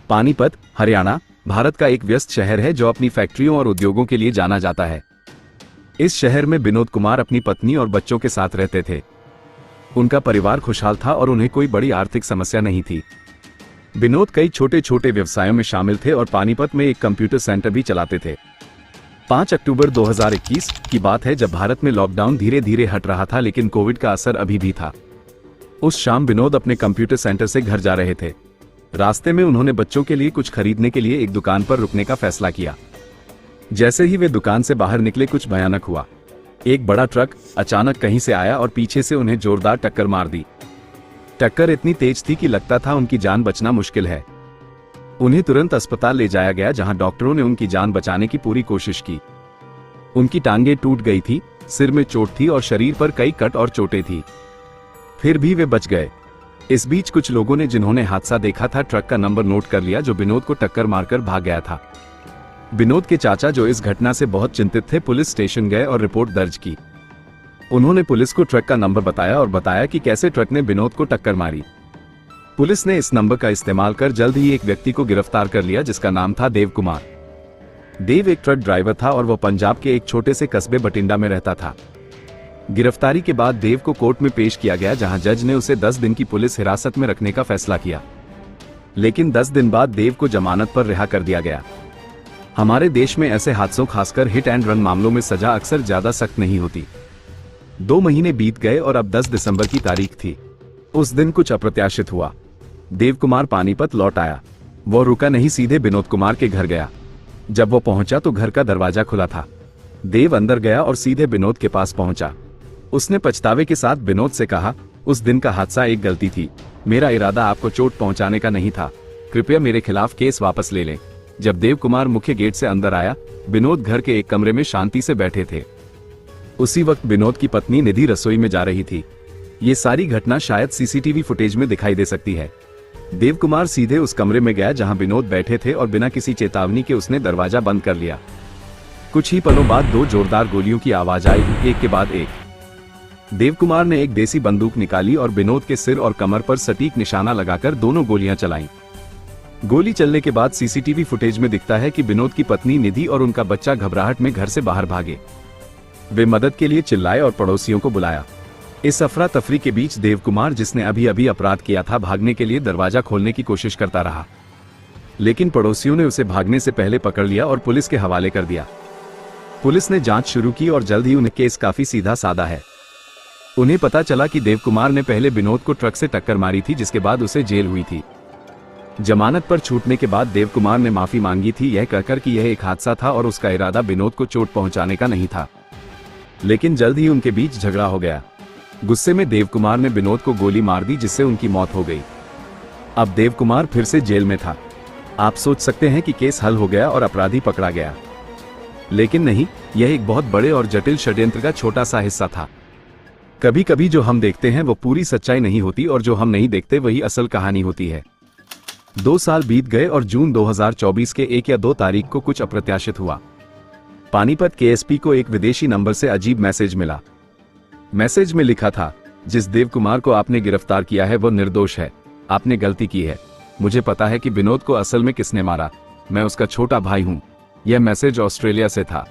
पानीपत, हरियाणा, भारत का एक व्यस्त शहर है जो अपनी फैक्ट्रियों और उद्योगों के लिए जाना जाता है। इस शहर में विनोद कुमार अपनी पत्नी और बच्चों के साथ रहते थे। उनका परिवार खुशहाल था और उन्हें कोई बड़ी आर्थिक समस्या नहीं थी। विनोद कई छोटे छोटे व्यवसायों में शामिल थे और पानीपत में एक कंप्यूटर सेंटर भी चलाते थे। 5 अक्टूबर 2021 की बात है जब भारत में लॉकडाउन धीरे धीरे हट रहा था, लेकिन कोविड का असर अभी भी था। उस शाम विनोद अपने कंप्यूटर सेंटर से घर जा रहे थे। रास्ते में उन्होंने बच्चों के लिए कुछ खरीदने के लिए एक दुकान पर रुकने का फैसला किया। जैसे ही वे दुकान से बाहर निकले, कुछ भयानक हुआ। एक बड़ा ट्रक अचानक कहीं से आया और पीछे से उन्हें जोरदार टक्कर मार दी। टक्कर इतनी तेज थी कि लगता था उनकी जान बचना मुश्किल है। उन्हें तुरंत अस्पताल ले जाया गया, जहां डॉक्टरों ने उनकी जान बचाने की पूरी कोशिश की। उनकी टांगें टूट गई थी, सिर में चोट थी और शरीर पर कई कट और चोटें थी। फिर भी वे बच गए। इस बीच कुछ लोगों ने, जिन्होंने हादसा देखा था, ट्रक का नंबर नोट कर लिया जो विनोद को टक्कर मारकर भाग गया था। विनोद के चाचा, जो इस घटना से बहुत चिंतित थे, पुलिस स्टेशन गए और रिपोर्ट दर्ज की। उन्होंने पुलिस को ट्रक का नंबर बताया और बताया कि कैसे ट्रक ने विनोद को टक्कर मारी। पुलिस ने इस नंबर का इस्तेमाल कर जल्द ही एक व्यक्ति को गिरफ्तार कर लिया, जिसका नाम था देव कुमार। देव एक ट्रक ड्राइवर था और वह पंजाब के एक छोटे से कस्बे बठिंडा में रहता था। गिरफ्तारी के बाद देव को कोर्ट में पेश किया गया, जहां जज ने उसे 10 दिन की पुलिस हिरासत में रखने का फैसला किया। लेकिन 10 दिन बाद देव को जमानत पर रिहा कर दिया गया। हमारे देश में ऐसे हादसों, खासकर हिट एंड रन मामलों में सजा अक्सर ज्यादा सख्त नहीं होती। 2 महीने बीत गए और अब 10 दिसंबर की तारीख थी। उस दिन कुछ अप्रत्याशित हुआ। देव कुमार पानीपत लौट आया। वो रुका नहीं, सीधे विनोद कुमार के घर गया। जब वो पहुंचा तो घर का दरवाजा खुला था। देव अंदर गया और सीधे विनोद के पास पहुंचा। उसने पछतावे के साथ विनोद से कहा, उस दिन का हादसा एक गलती थी। मेरा इरादा आपको चोट पहुंचाने का नहीं था। कृपया मेरे खिलाफ केस वापस ले लें। जब देव कुमार मुख्य गेट से अंदर आया, विनोद घर के एक कमरे में शांति से बैठे थे। उसी वक्त विनोद की पत्नी निधि रसोई में जा रही थी। ये सारी घटना शायद सीसीटीवी फुटेज में दिखाई दे सकती है। देव कुमार सीधे उस कमरे में गया जहां विनोद बैठे थे और बिना किसी चेतावनी के उसने दरवाजा बंद कर लिया। कुछ ही पलों बाद 2 जोरदार गोलियों की आवाज आई, एक के बाद एक। देव कुमार ने एक देसी बंदूक निकाली और विनोद के सिर और कमर पर सटीक निशाना लगाकर दोनों गोलियां चलाईं। गोली चलने के बाद सीसीटीवी फुटेज में दिखता है कि विनोद की पत्नी निधि और उनका बच्चा घबराहट में घर से बाहर भागे। वे मदद के लिए चिल्लाए और पड़ोसियों को बुलाया। इस अफरा तफरी के बीच देव कुमार, जिसने अभी अभी अपराध किया था, भागने के लिए दरवाजा खोलने की कोशिश करता रहा। लेकिन पड़ोसियों ने उसे भागने से पहले पकड़ लिया और पुलिस के हवाले कर दिया। पुलिस ने जांच शुरू की और जल्द ही उन्हें केस काफी सीधा साधा है। उन्हें पता चला कि देव कुमार ने पहले विनोद को ट्रक से टक्कर मारी थी, जिसके बाद उसे जेल हुई थी। जमानत पर छूटने के बाद देव कुमार ने माफी मांगी थी, यह कहकर कि यह एक हादसा था और उसका इरादा विनोद को चोट पहुंचाने का नहीं था। लेकिन जल्द ही उनके बीच झगड़ा हो गया। गुस्से में देव कुमार ने विनोद को गोली मार दी, जिससे उनकी मौत हो गई। अब देव कुमार फिर से जेल में था। आप सोच सकते हैं कि केस हल हो गया और अपराधी पकड़ा गया, लेकिन नहीं, यह एक बहुत बड़े और जटिल षड्यंत्र का छोटा सा हिस्सा था। कभी कभी जो हम देखते हैं वो पूरी सच्चाई नहीं होती और जो हम नहीं देखते वही असल कहानी होती है। 2 साल बीत गए और जून 2024 के 1 या 2 तारीख को कुछ अप्रत्याशित हुआ। पानीपत के एसपी को एक विदेशी नंबर से अजीब मैसेज मिला। मैसेज में लिखा था, जिस देव कुमार को आपने गिरफ्तार किया है वो निर्दोष है। आपने गलती की है। मुझे पता है कि विनोद को असल में किसने मारा। मैं उसका छोटा भाई हूं। यह मैसेज ऑस्ट्रेलिया से था।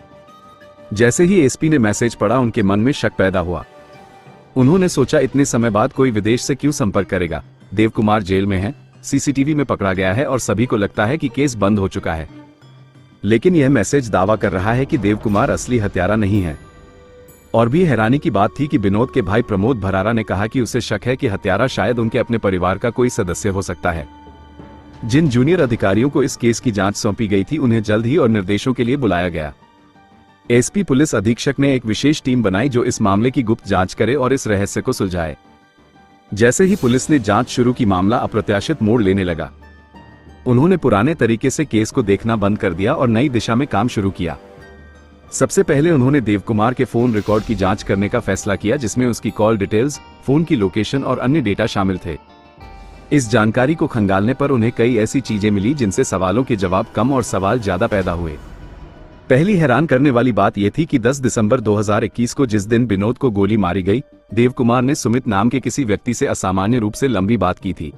जैसे ही एसपी ने मैसेज पढ़ा, उनके मन में शक पैदा हुआ। उन्होंने सोचा, इतने समय बाद कोई विदेश से क्यों संपर्क करेगा। देव कुमार जेल में है, सीसीटीवी में पकड़ा गया है और सभी को लगता है कि केस बंद हो चुका है। लेकिन यह मैसेज दावा कर रहा है कि देव कुमार असली हत्यारा नहीं है। और भी हैरानी की बात थी कि विनोद के भाई प्रमोद भरारा ने कहा कि उसे शक है कि हत्यारा शायद उनके अपने परिवार का कोई सदस्य हो सकता है। जिन जूनियर अधिकारियों को इस केस की जांच सौंपी गई थी, उन्हें जल्द ही और निर्देशों के लिए बुलाया गया। एसपी पुलिस अधीक्षक ने एक विशेष टीम बनाई जो इस मामले की गुप्त जांच करे और इस रहस्य को सुलझाए। जैसे ही पुलिस ने जांच शुरू की, मामला अप्रत्याशित मोड़ लेने लगा। उन्होंने पुराने तरीके से केस को देखना बंद कर दिया और नई दिशा में काम शुरू किया। सबसे पहले उन्होंने देव कुमार के फोन रिकॉर्ड की जांच करने का फैसला किया, जिसमें उसकी कॉल डिटेल्स, फोन की लोकेशन और अन्य डेटा शामिल थे। इस जानकारी को खंगालने पर उन्हें कई ऐसी चीजें मिली जिनसे सवालों के जवाब कम और सवाल ज्यादा पैदा हुए। पहली हैरान करने वाली बात यह थी कि 10 दिसंबर 2021 को, जिस दिन विनोद को गोली मारी गई, देव कुमार ने सुमित नाम के किसी व्यक्ति से असामान्य रूप से लंबी बात की थी।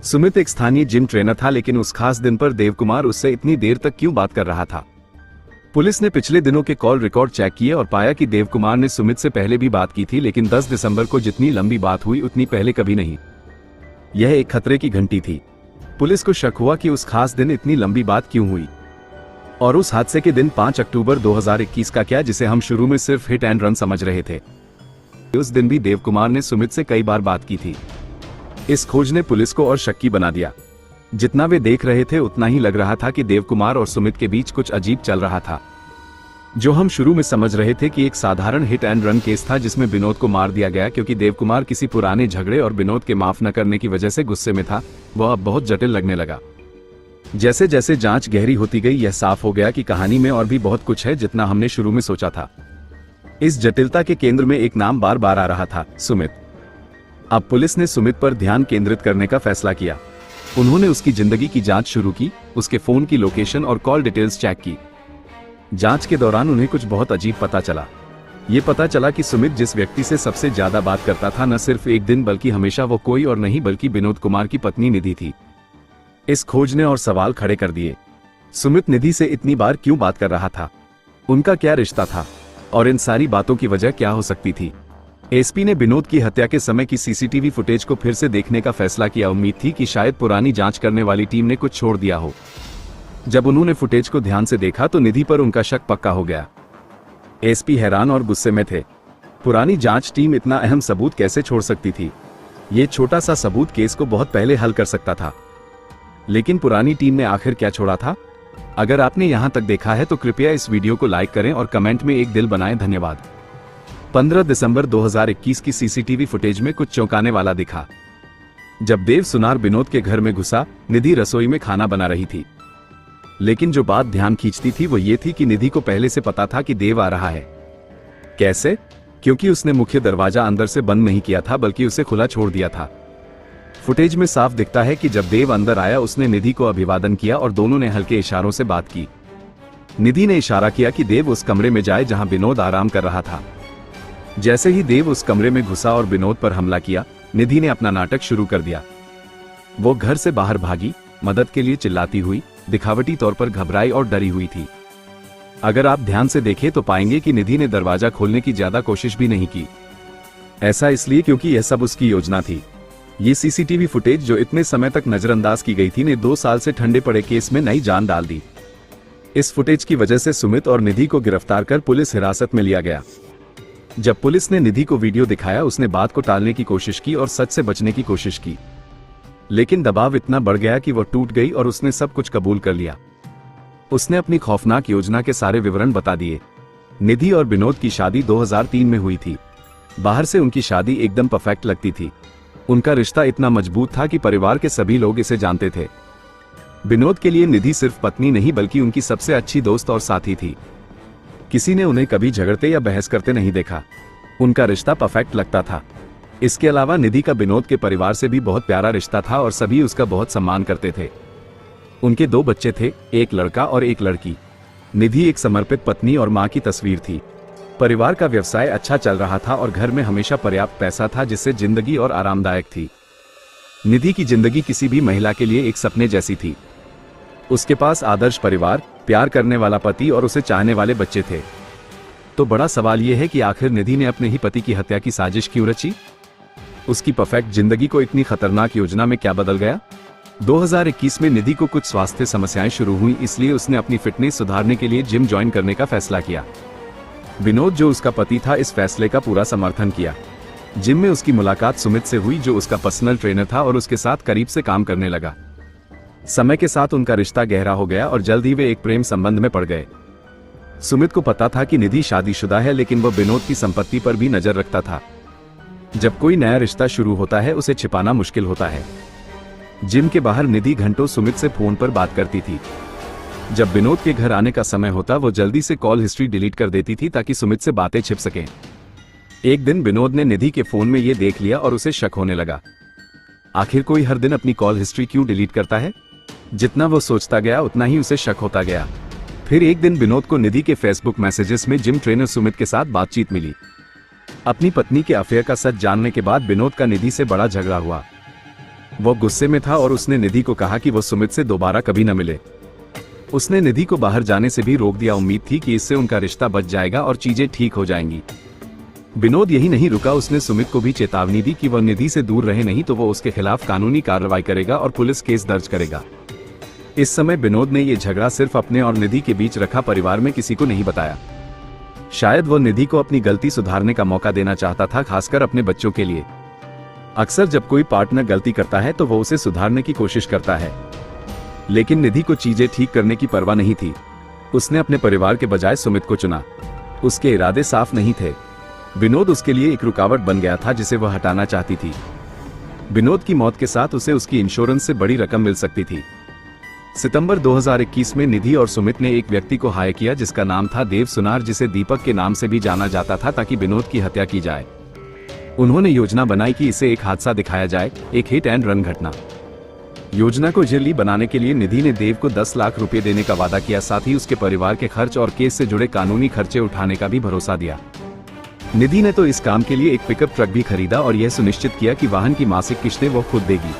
सुमित एक स्थानीय जिम ट्रेनर था, लेकिन उस खास दिन पर देव कुमार उससे इतनी देर तक क्यों बात कर रहा था। पुलिस ने पिछले दिनों के कॉल रिकॉर्ड चेक किए और पाया कि देव कुमार ने सुमित से पहले भी बात की थी, लेकिन 10 दिसंबर को जितनी लंबी बात हुई उतनी पहले कभी नहीं। यह एक खतरे की घंटी थी। पुलिस को शक हुआ कि उस खास दिन इतनी लंबी बात क्यों हुई। और उस हादसे के दिन 5 अक्टूबर 2021 का क्या, जिसे हम शुरू में सिर्फ हिट एंड रन समझ रहे थे। उस दिन भी देव कुमार ने सुमित से कई बार बात की थी। इस खोज ने पुलिस को और शक्की बना दिया। जितना वे देख रहे थे उतना ही लग रहा था कि देव कुमार और सुमित के बीच कुछ अजीब चल रहा था। जो हम शुरू में समझ रहे थे कि एक साधारण हिट एंड रन केस था जिसमें विनोद को मार दिया गया क्योंकि देव कुमार किसी पुराने झगड़े और विनोद के माफ न करने की वजह से गुस्से में था, वह अब बहुत जटिल लगने लगा। जैसे जैसे जांच गहरी होती गई, यह साफ हो गया कि कहानी में और भी बहुत कुछ है जितना हमने शुरू में सोचा था। इस जटिलता के केंद्र में एक नाम बार बार आ रहा था, सुमित। अब पुलिस ने सुमित पर ध्यान केंद्रित करने का फैसला किया। उन्होंने उसकी जिंदगी की जांच शुरू की, उसके फोन की लोकेशन और कॉल डिटेल्स चेक की। जांच के दौरान उन्हें कुछ बहुत अजीब पता चला। ये पता चला कि सुमित जिस व्यक्ति से सबसे ज्यादा बात करता था, न सिर्फ एक दिन बल्कि हमेशा वो कोई और नहीं बल्कि विनोद कुमार की पत्नी निधि थी। इस खोज ने और सवाल खड़े कर दिए। सुमित निधि से इतनी बार क्यों बात कर रहा था? उनका क्या रिश्ता था? और इन सारी बातों की वजह क्या हो सकती थी? एसपी ने विनोद की हत्या के समय की सीसीटीवी फुटेज को फिर से देखने का फैसला किया। उम्मीद थी कि शायद पुरानी जांच करने वाली टीम ने कुछ छोड़ दिया हो। जब उन्होंने फुटेज को ध्यान से देखा तो निधि पर उनका शक पक्का हो गया। एसपी हैरान और गुस्से में थे। पुरानी जांच टीम इतना अहम सबूत कैसे छोड़ सकती थी? ये छोटा सा सबूत केस को बहुत पहले हल कर सकता था। लेकिन पुरानी टीम ने आखिर क्या छोड़ा था? अगर आपने यहां तक देखा है तो कृपया इस वीडियो को लाइक करें और कमेंट में एक दिल बनाएं। धन्यवाद। 15 दिसंबर 2021 की सीसीटीवी फुटेज में कुछ चौंकाने वाला दिखा। जब देव सुनार विनोद के घर में घुसा, निधि रसोई में खाना बना रही थी। लेकिन जो बात ध्यान खींचती थी वो ये थी कि निधि को पहले से पता था कि देव आ रहा है। कैसे? क्योंकि उसने मुख्य दरवाजा अंदर से बंद नहीं किया था बल्कि उसे खुला छोड़ दिया था। फुटेज में साफ दिखता है कि जब देव अंदर आया उसने निधि को अभिवादन किया और दोनों ने हल्के इशारों से बात की। निधि ने इशारा किया कि देव उस कमरे में जाए जहां विनोद आराम कर रहा था। जैसे ही देव उस कमरे में घुसा और विनोद पर हमला किया, निधि ने अपना नाटक शुरू कर दिया। वो घर से बाहर भागी, मदद के लिए चिल्लाती हुई, दिखावटी तौर पर घबराई और डरी हुई थी। अगर आप ध्यान से देखें तो पाएंगे कि निधि ने दरवाजा खोलने की ज्यादा कोशिश भी नहीं की। ऐसा इसलिए क्योंकि यह सब उसकी योजना थी। ये सीसीटीवी फुटेज जो इतने समय तक नजरअंदाज की गई थी ने 2 साल से ठंडे पड़े केस में नई जान डाल दी। इस फुटेज की वजह से सुमित और निधि को गिरफ्तार कर पुलिस हिरासत में लिया गया। जब पुलिस ने निधि को वीडियो दिखाया, उसने बात को टालने की कोशिश की और सच से बचने की कोशिश की। लेकिन दबाव इतना बढ़ गया कि वो टूट गई और उसने सब कुछ कबूल कर लिया। उसने अपनी खौफनाक योजना के सारे विवरण बता दिए। निधि और विनोद की शादी 2003 में हुई थी। बाहर से उनकी शादी एकदम परफेक्ट लगती थी। उनका रिश्ता इतना मजबूत था कि परिवार के सभी लोग इसे जानते थे। विनोद के लिए निधि सिर्फ पत्नी नहीं बल्कि उनकी सबसे अच्छी दोस्त और साथी थी। किसी ने उन्हें कभी झगड़ते या बहस करते नहीं देखा। उनका रिश्ता परफेक्ट लगता था। इसके अलावा निधि का विनोद के परिवार से भी बहुत प्यारा रिश्ता था और सभी उसका बहुत सम्मान करते थे। उनके 2 बच्चे थे, एक लड़का और एक लड़की। निधि एक समर्पित पत्नी और मां की तस्वीर थी। परिवार का व्यवसाय अच्छा चल रहा था और घर में हमेशा पर्याप्त पैसा था जिससे जिंदगी और आरामदायक थी। निधि की जिंदगी किसी भी महिला के लिए एक सपने जैसी थी। उसके पास आदर्श परिवार, प्यार करने वाला पति और उसे चाहने वाले बच्चे थे। तो बड़ा सवाल यह है कि आखिर निधि ने अपने ही पति की हत्या की साजिश क्यों रची? उसकी परफेक्ट जिंदगी को इतनी खतरनाक योजना में क्या बदल गया? 2021 में निधि को कुछ स्वास्थ्य समस्याएं शुरू हुई, इसलिए उसने अपनी फिटनेस सुधारने के लिए जिम ज्वाइन करने का फैसला किया। विनोद जो उसका पति था इस फैसले का पूरा समर्थन किया। जिम में उसकी मुलाकात सुमित से हुई जो उसका पर्सनल ट्रेनर था और उसके साथ करीब से काम करने लगा। समय के साथ उनका रिश्ता गहरा हो गया और जल्द ही वे एक प्रेम संबंध में पड़ गए। सुमित को पता था कि निधि शादीशुदा है, लेकिन वह विनोद की संपत्ति पर भी नजर रखता था। जब कोई नया रिश्ता शुरू होता है उसे छिपाना मुश्किल होता है। जिम के बाहर निधि घंटों सुमित से फोन पर बात करती थी। जब विनोद के घर आने का समय होता वो जल्दी से कॉल हिस्ट्री डिलीट कर देती थी ताकि सुमित से बातें छिप सकें। एक दिन विनोद ने निधि के फोन में ये देख लिया और उसे शक होने लगा। आखिर कोई हर दिन अपनी कॉल हिस्ट्री क्यों डिलीट करता है? जितना वो सोचता गया उतना ही उसे शक होता गया। फिर एक दिन विनोद को निधि के फेसबुक मैसेजेस में जिम ट्रेनर सुमित के साथ बातचीत मिली। अपनी पत्नी के अफेयर का सच जानने के बाद विनोद का निधि से बड़ा झगड़ा हुआ। वो गुस्से में था और उसने निधि को कहा कि वो सुमित से दोबारा कभी न मिले। उसने निधि को बाहर जाने से भी रोक दिया। उम्मीद थी कि इससे उनका रिश्ता बच जाएगा और चीजें ठीक हो जाएंगी। विनोद यही नहीं रुका, उसने सुमित को भी चेतावनी दी कि वह निधि से दूर रहे, नहीं तो वो उसके खिलाफ कानूनी कार्रवाई करेगा और पुलिस केस दर्ज करेगा। इस समय विनोद ने ये झगड़ा सिर्फ अपने और निधि के बीच रखा, परिवार में किसी को नहीं बताया। शायद वो निधि को अपनी गलती सुधारने का मौका देना चाहता था, खासकर अपने बच्चों के लिए। अक्सर जब कोई पार्टनर गलती करता है तो वो उसे सुधारने की कोशिश करता है, लेकिन निधि को चीजें ठीक करने की परवाह नहीं थी। उसने अपने परिवार के बजाय सुमित को चुना। उसके इरादे साफ नहीं थे। विनोद उसके लिए एक रुकावट बन गया था जिसे वह हटाना चाहती थी। विनोद की मौत के साथ उसे उसकी इंश्योरेंस से बड़ी रकम मिल सकती थी। सितंबर 2021 में निधि और सुमित ने एक व्यक्ति को हायर किया जिसका नाम था देव सुनार, जिसे दीपक के नाम से भी जाना जाता था, ताकि विनोद की हत्या की जाए। उन्होंने योजना बनाई कि इसे एक हादसा दिखाया जाए, एक हिट एंड रन घटना। योजना को जल्दी बनाने के लिए निधि ने देव को 10 लाख रुपए देने का वादा किया, साथ ही उसके परिवार के खर्च और केस से जुड़े कानूनी खर्चे उठाने का भी भरोसा दिया। निधि ने तो इस काम के लिए एक पिकअप ट्रक भी खरीदा और यह सुनिश्चित किया कि वाहन की मासिक किश्तें वो खुद देगी।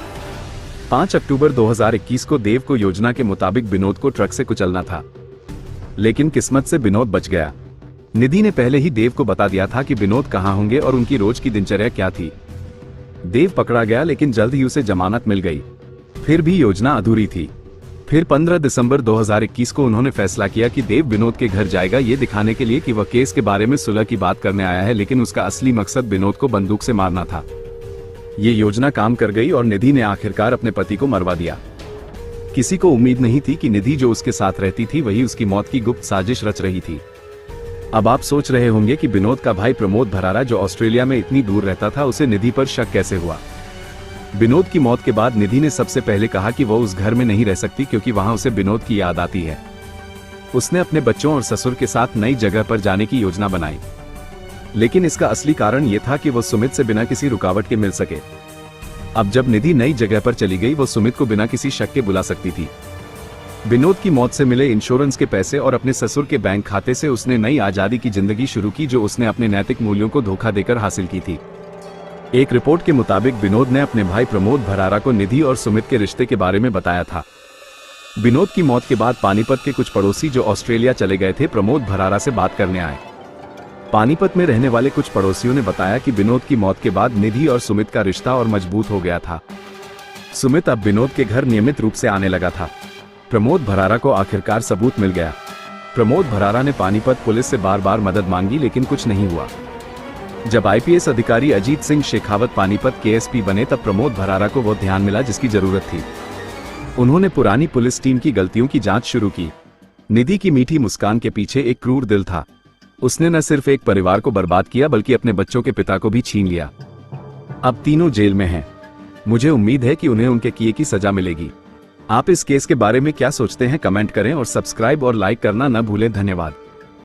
5 अक्टूबर 2021 को देव को योजना के मुताबिक विनोद को ट्रक से कुचलना था, लेकिन किस्मत से विनोद बच गया। निधि ने पहले ही देव को बता दिया था कि विनोद कहाँ होंगे और उनकी रोज की दिनचर्या क्या थी। देव पकड़ा गया, लेकिन जल्द ही उसे जमानत मिल गई। फिर भी योजना अधूरी थी। फिर 15 दिसंबर 2021 को उन्होंने फैसला किया कि देव विनोद के घर जाएगा, ये दिखाने के लिए कि वह केस के बारे में सुलह की बात करने आया है, लेकिन उसका असली मकसद विनोद को बंदूक से मारना था। ये योजना काम कर गई और निधि ने आखिरकार अपने पति को मरवा दिया। किसी को उम्मीद नहीं थी कि निधि जो उसके साथ रहती थी वही उसकी मौत की गुप्त साजिश रच रही थी। अब आप सोच रहे होंगे कि विनोद का भाई प्रमोद भरारा, जो ऑस्ट्रेलिया में इतनी दूर रहता था, उसे निधि पर शक कैसे हुआ। विनोद की मौत के बाद निधि ने सबसे पहले कहा कि वो उस घर में नहीं रह सकती, क्योंकि वहां उसे विनोद की याद आती है। उसने अपने बच्चों और ससुर के साथ नई जगह पर जाने की योजना बनाई, लेकिन इसका असली कारण ये था कि वो सुमित से बिना किसी रुकावट के मिल सके। अब जब निधि नई जगह पर चली गई, वो सुमित को बिना किसी शक के बुला सकती थी। विनोद की मौत से मिले इंश्योरेंस के पैसे और अपने ससुर के बैंक खाते से उसने नई आजादी की जिंदगी शुरू की, जो उसने अपने नैतिक मूल्यों को धोखा देकर हासिल की थी। एक रिपोर्ट के मुताबिक विनोद ने अपने भाई प्रमोद भरारा को निधि और सुमित के रिश्ते के बारे में बताया था। विनोद की मौत के बाद पानीपत के कुछ पड़ोसी जो ऑस्ट्रेलिया चले गए थे, प्रमोद भरारा से बात करने आए। पानीपत में रहने वाले कुछ पड़ोसियों ने बताया कि विनोद की मौत के बाद निधि और सुमित का रिश्ता और मजबूत हो गया था। सुमित अब विनोद के घर नियमित रूप से आने लगा था। प्रमोद भरारा को आखिरकार सबूत मिल गया। प्रमोद भरारा ने पानीपत पुलिस से बार बार मदद मांगी, लेकिन कुछ नहीं हुआ। जब आईपीएस अधिकारी अजीत सिंह शेखावत पानीपत के एसपी बने, तब प्रमोद भरारा को वो ध्यान मिला जिसकी जरूरत थी। उन्होंने पुरानी पुलिस टीम की गलतियों की जांच शुरू की। निधि की मीठी मुस्कान के पीछे एक क्रूर दिल था। उसने न सिर्फ एक परिवार को बर्बाद किया, बल्कि अपने बच्चों के पिता को भी छीन लिया। अब तीनों जेल में हैं। मुझे उम्मीद है कि उन्हें उनके किए की सजा मिलेगी। आप इस केस के बारे में क्या सोचते हैं, कमेंट करें और सब्सक्राइब और लाइक करना न भूलें। धन्यवाद।